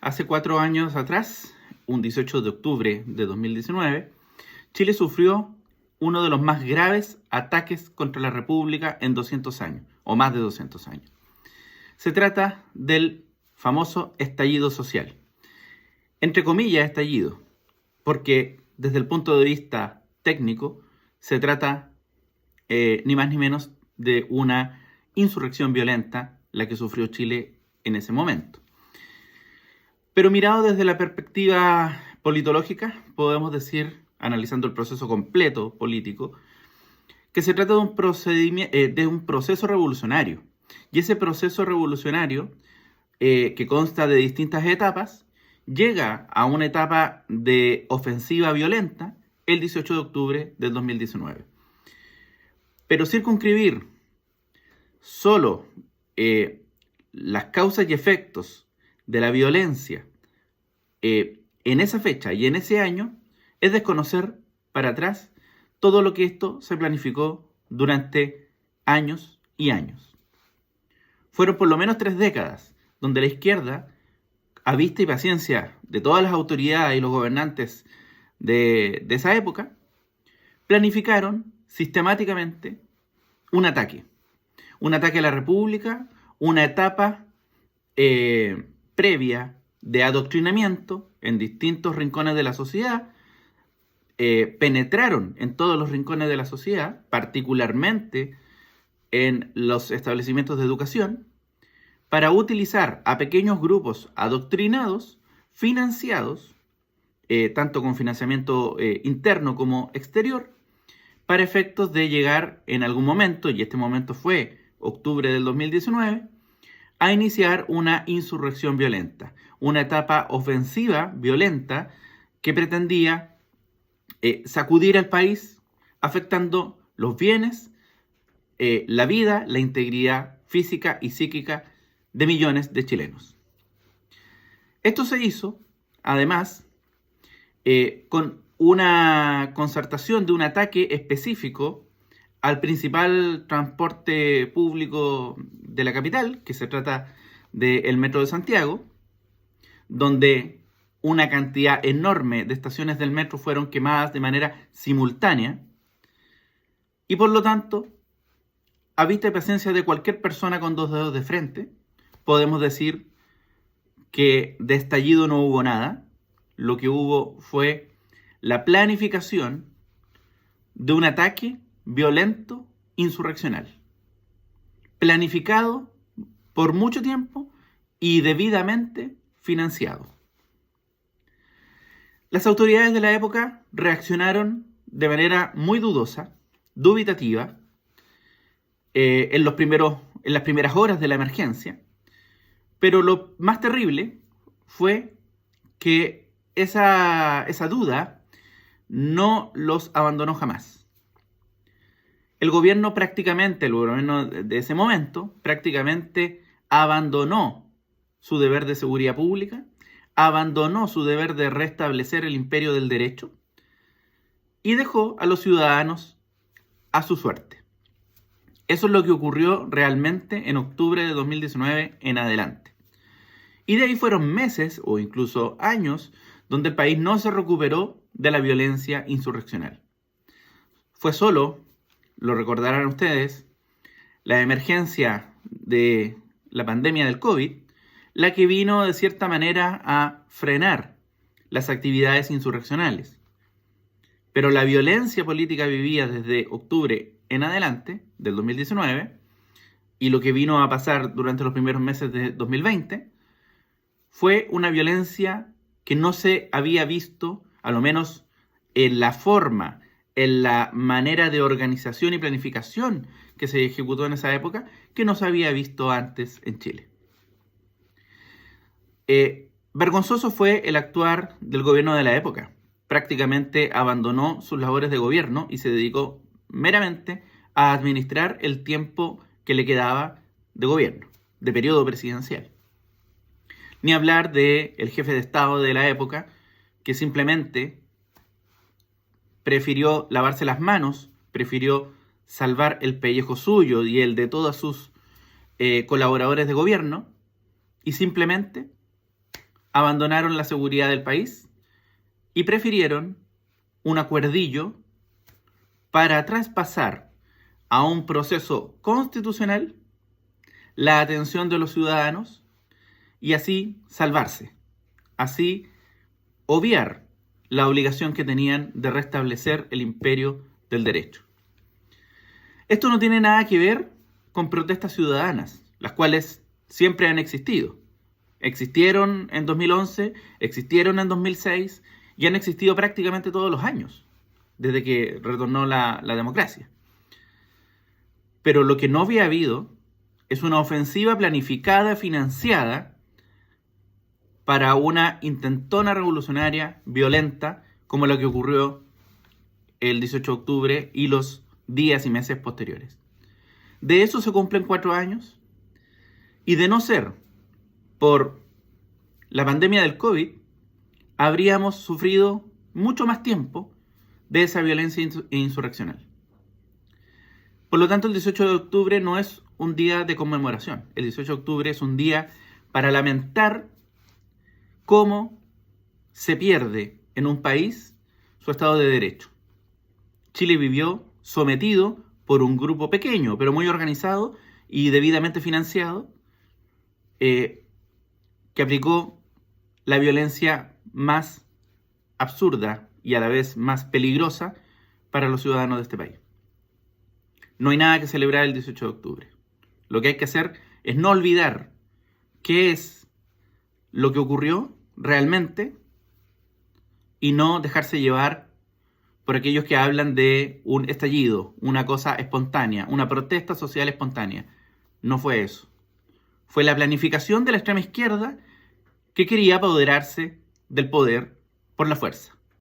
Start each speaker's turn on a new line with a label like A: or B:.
A: Hace 4 años atrás, un 18 de octubre de 2019, Chile sufrió uno de los más graves ataques contra la República en 200 años, o más de 200 años. Se trata del famoso estallido social. Entre comillas, estallido, porque desde el punto de vista técnico se trata ni más ni menos de una insurrección violenta la que sufrió Chile en ese momento. Pero mirado desde la perspectiva politológica, podemos decir, analizando el proceso completo político, que se trata de un proceso revolucionario. Y ese proceso revolucionario, que consta de distintas etapas, llega a una etapa de ofensiva violenta el 18 de octubre del 2019. Pero circunscribir solo las causas y efectos de la violencia en esa fecha y en ese año es desconocer para atrás todo lo que esto se planificó durante años y años. Fueron por lo menos 3 décadas donde la izquierda, a vista y paciencia de todas las autoridades y los gobernantes de esa época, planificaron sistemáticamente un ataque a la República, una etapa previa de adoctrinamiento en distintos rincones de la sociedad. Penetraron en todos los rincones de la sociedad, particularmente en los establecimientos de educación, para utilizar a pequeños grupos adoctrinados, financiados, tanto con financiamiento interno como exterior, para efectos de llegar en algún momento, y este momento fue octubre del 2019, a iniciar una insurrección violenta, una etapa ofensiva violenta que pretendía sacudir al país, afectando los bienes, la vida, la integridad física y psíquica de millones de chilenos. Esto se hizo, además, con una concertación de un ataque específico al principal transporte público de la capital, que se trata del Metro de Santiago, donde una cantidad enorme de estaciones del metro fueron quemadas de manera simultánea y por lo tanto, a vista y presencia de cualquier persona con 2 dedos de frente, podemos decir que de estallido no hubo nada. Lo que hubo fue la planificación de un ataque violento insurreccional, planificado por mucho tiempo y debidamente financiado. Las autoridades de la época reaccionaron de manera muy dudosa, dubitativa, en las primeras horas de la emergencia, pero lo más terrible fue que esa duda no los abandonó jamás. El gobierno de ese momento, prácticamente abandonó su deber de seguridad pública, abandonó su deber de restablecer el imperio del derecho y dejó a los ciudadanos a su suerte. Eso es lo que ocurrió realmente en octubre de 2019 en adelante. Y de ahí fueron meses o incluso años donde el país no se recuperó de la violencia insurreccional. Fue solo, lo recordarán ustedes, la emergencia de la pandemia del COVID, la que vino de cierta manera a frenar las actividades insurreccionales. Pero la violencia política vivida desde octubre en adelante del 2019 y lo que vino a pasar durante los primeros meses de 2020 fue una violencia que no se había visto, a lo menos en la forma, en la manera de organización y planificación que se ejecutó en esa época, que no se había visto antes en Chile. Vergonzoso fue el actuar del gobierno de la época. Prácticamente abandonó sus labores de gobierno y se dedicó meramente a administrar el tiempo que le quedaba de gobierno, de periodo presidencial. Ni hablar del jefe de Estado de la época, que simplemente prefirió lavarse las manos, prefirió salvar el pellejo suyo y el de todos sus colaboradores de gobierno, y simplemente abandonaron la seguridad del país y prefirieron un acuerdillo para traspasar a un proceso constitucional la atención de los ciudadanos y así salvarse, así obviar la obligación que tenían de restablecer el imperio del derecho. Esto no tiene nada que ver con protestas ciudadanas, las cuales siempre han existido. Existieron en 2011, existieron en 2006 y han existido prácticamente todos los años, desde que retornó la democracia. Pero lo que no había habido es una ofensiva planificada, financiada, para una intentona revolucionaria violenta como la que ocurrió el 18 de octubre y los días y meses posteriores. De eso se cumplen 4 años y de no ser por la pandemia del COVID, habríamos sufrido mucho más tiempo de esa violencia insurreccional. Por lo tanto, el 18 de octubre no es un día de conmemoración. El 18 de octubre es un día para lamentar cómo se pierde en un país su Estado de Derecho. Chile vivió sometido por un grupo pequeño, pero muy organizado y debidamente financiado, que aplicó la violencia más absurda y a la vez más peligrosa para los ciudadanos de este país. No hay nada que celebrar el 18 de octubre. Lo que hay que hacer es no olvidar qué es lo que ocurrió realmente y no dejarse llevar por aquellos que hablan de un estallido, una cosa espontánea, una protesta social espontánea. No fue eso. Fue la planificación de la extrema izquierda que quería apoderarse del poder por la fuerza.